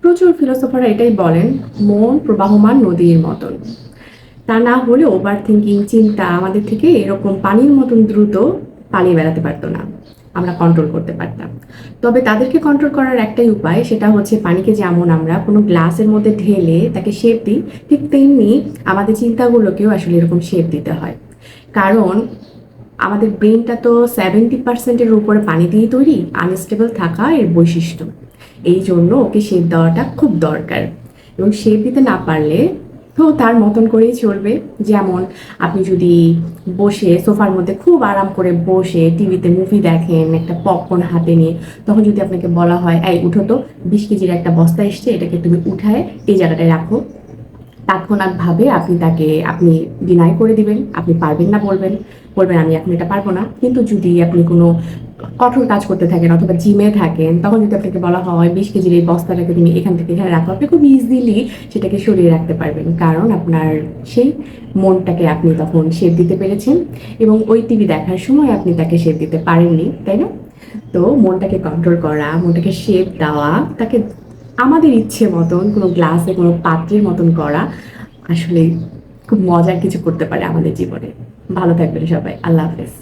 প্রচুর ফিলোসফাররা এটাই বলেন, মন প্রবাহমান নদীর মতন। তা না হলে ওভার থিঙ্কিং, চিন্তা আমাদের থেকে এরকম পানির মতন দ্রুত পালিয়ে বেড়াতে পারতো না, আমরা কন্ট্রোল করতে পারতাম। তবে তাদেরকে কন্ট্রোল করার একটাই উপায়, সেটা হচ্ছে পানিকে যেমন আমরা কোনো গ্লাসের মধ্যে ঢেলে তাকে শেপ দিই, ঠিক তেমনি আমাদের চিন্তাগুলোকেও আসলে এরকম শেপ দিতে হয়। কারণ আমাদের ব্রেনটা তো 70%-এর উপরে পানি দিয়ে তৈরি, আনস্টেবল থাকা এর বৈশিষ্ট্য। এই জন্য ওকে শেপ দেওয়াটা খুব দরকার। এবং শেপ দিতে না পারলে তো তার মতন করেই চলবে। যেমন আপনি যদি বসে সোফার মধ্যে খুব আরাম করে বসে টিভিতে মুভি দেখেন একটা পপকর্ন হাতে নিয়ে, তখন যদি আপনাকে বলা হয় এই উঠো তো, 20 কেজির একটা বস্তা এসছে, এটাকে তুমি উঠায় এই জায়গাটায় রাখো, তাৎক্ষণিকভাবে আপনি ডিনাই করে দিবেন, আপনি পারবেন না, বলবেন বলবেন আমি এখন এটা পারবো না। কিন্তু যদি আপনি কোনো কঠোর কাজ করতে থাকেন অথবা জিমে থাকেন, তখন যদি আপনাকে বলা হয় 20 কেজির এই বস্তাটাকে তুমি এখান থেকে এখানে রাখো, আপনি খুব ইজিলি সেটাকে সরিয়ে রাখতে পারবেন, কারণ আপনার সেই মনটাকে আপনি তখন শেপ দিতে পেরেছেন। এবং ওই টিভি দেখার সময় আপনি তাকে শেপ দিতে পারেননি, তাই না? তো মনটাকে কন্ট্রোল করা, মনটাকে শেপ দেওয়া, তাকে আমাদের ইচ্ছে মতন কোনো গ্লাসে কোনো পাত্রের মতন করা আসলে খুব মজার কিছু করতে পারে আমাদের জীবনে। ভালো থাকবেন সবাই, আল্লাহ হাফেজ।